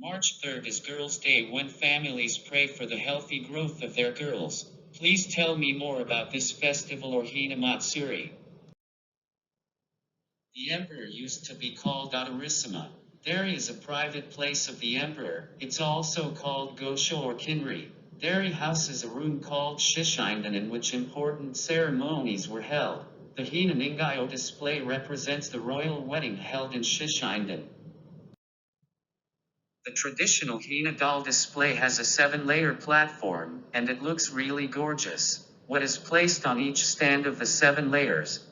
March 3rd is Girls' Day when families pray for the healthy growth of their girls. Please tell me more about this festival or Hinamatsuri. The emperor used to be called Adarissima. There is a private place of the emperor. It's also called Gosho or Kinri. There houses a room called Shishinden in which important ceremonies were held. The Hina Ningayo display represents the royal wedding held in Shishinden. The traditional Hina doll display has a 7-layer platform, and it looks really gorgeous. What is placed on each stand of the 7 layers?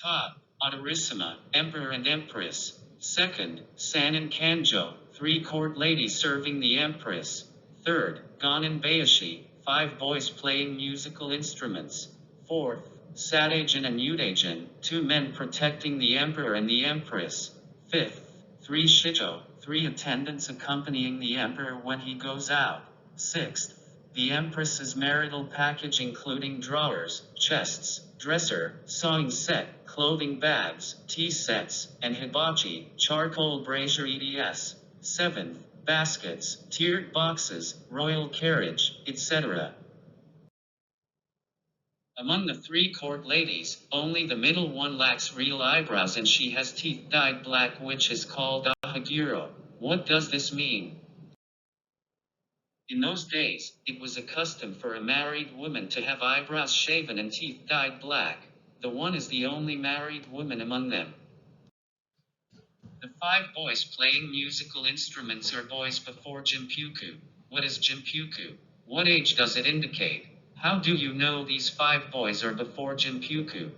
Top, Adarissima, Emperor and Empress. Second, San and Kanjo, 3 court ladies serving the Empress. Third, Gon and Bayashi, 5 boys playing musical instruments. Fourth, Sadaijin and Udaijin, 2 men protecting the Emperor and the Empress. Fifth, 3 Shijo, 3 attendants accompanying the Emperor when he goes out. Sixth, the Empress's marital package including drawers, chests, dresser, sewing set, clothing bags, tea sets, and hibachi, charcoal brazier eds. Seventh, baskets, tiered boxes, royal carriage, etc. Among the 3 court ladies, only the middle one lacks real eyebrows and she has teeth dyed black, which is called ahaguro. What does this mean? In those days, it was a custom for a married woman to have eyebrows shaven and teeth dyed black. The one is the only married woman among them. The 5 boys playing musical instruments are boys before Jimpyuku. What is Jimpyuku? What age does it indicate? How do you know these 5 boys are before Jimpyuku?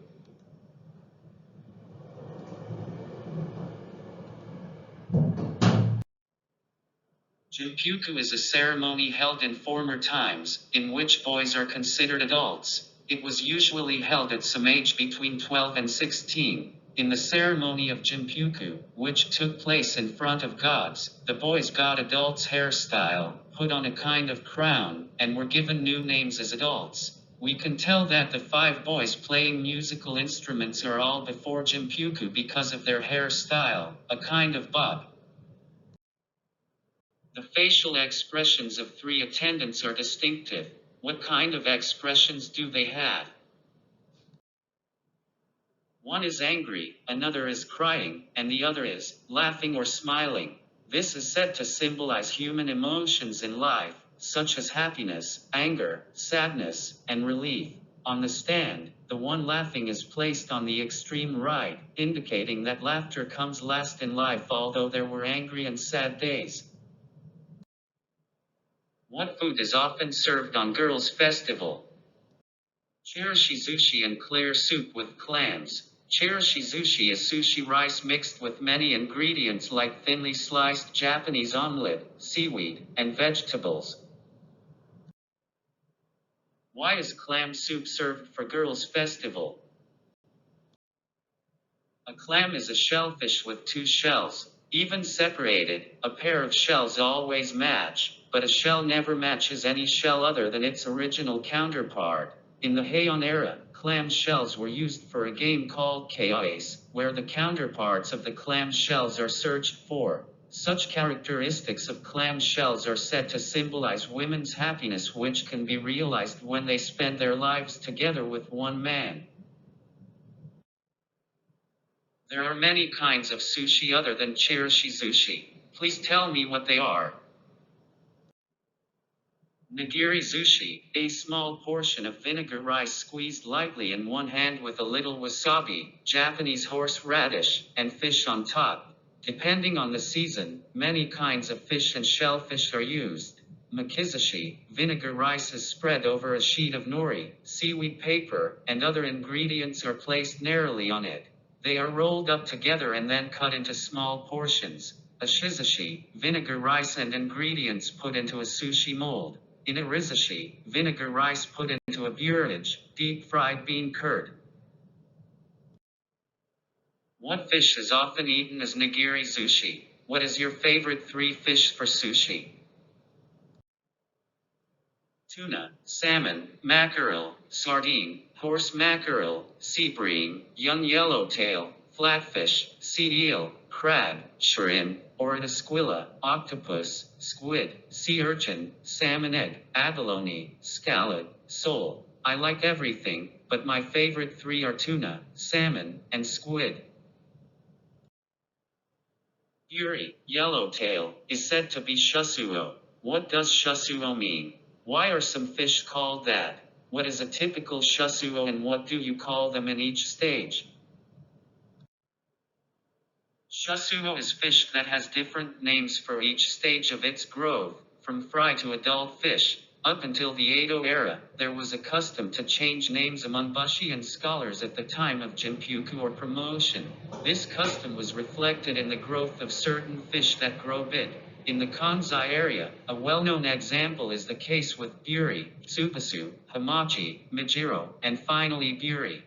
Jimpyuku is a ceremony held in former times, in which boys are considered adults. It was usually held at some age between 12 and 16. In the ceremony of Jimpyuku, which took place in front of gods, the boys got adults' hairstyle, put on a kind of crown, and were given new names as adults. We can tell that the 5 boys playing musical instruments are all before Jimpyuku because of their hairstyle, a kind of bob. The facial expressions of 3 attendants are distinctive. What kind of expressions do they have? One is angry, another is crying, and the other is laughing or smiling. This is said to symbolize human emotions in life, such as happiness, anger, sadness, and relief. On the stand, the one laughing is placed on the extreme right, indicating that laughter comes last in life although there were angry and sad days. What food is often served on Girls' Festival? Chirashizushi and Clare soup with clams. Chirashizushi is sushi rice mixed with many ingredients like thinly sliced Japanese omelet, seaweed, and vegetables. Why is clam soup served for Girls' Festival? A clam is a shellfish with 2 shells. Even separated, a pair of shells always match, but a shell never matches any shell other than its original counterpart. In the Heian era, clam shells were used for a game called Chaos, where the counterparts of the clam shells are searched for. Such characteristics of clam shells are said to symbolize women's happiness, which can be realized when they spend their lives together with one man. There are many kinds of sushi other than chirashizushi. Please tell me what they are. Nigiri sushi, a small portion of vinegar rice squeezed lightly in one hand with a little wasabi, Japanese horseradish, and fish on top. Depending on the season, many kinds of fish and shellfish are used. Makizashi, vinegar rice is spread over a sheet of nori, seaweed paper, and other ingredients are placed narrowly on it. They are rolled up together and then cut into small portions. A shizashi, vinegar rice and ingredients put into a sushi mold. In a rizashi, vinegar rice put into a burrage, deep-fried bean curd. What fish is often eaten as nigiri sushi? What is your favorite 3 fish for sushi? Tuna, salmon, mackerel, sardine, horse mackerel, sea bream, young yellowtail, flatfish, sea eel, crab, shrimp, or an esquilla, octopus, squid, sea urchin, salmon egg, abalone, scallop, sole. I like everything, but my favorite three are tuna, salmon, and squid. Yuri, yellowtail, is said to be shasuo. What does shasuo mean? Why are some fish called that? What is a typical shasuo and what do you call them in each stage? Shasuo is fish that has different names for each stage of its growth, from fry to adult fish. Up until the Edo era, there was a custom to change names among bushi and scholars at the time of jinpyoku or promotion. This custom was reflected in the growth of certain fish that grow big. In the Kansai area, a well-known example is the case with buri, tsupasu, hamachi, mijiro, and finally buri.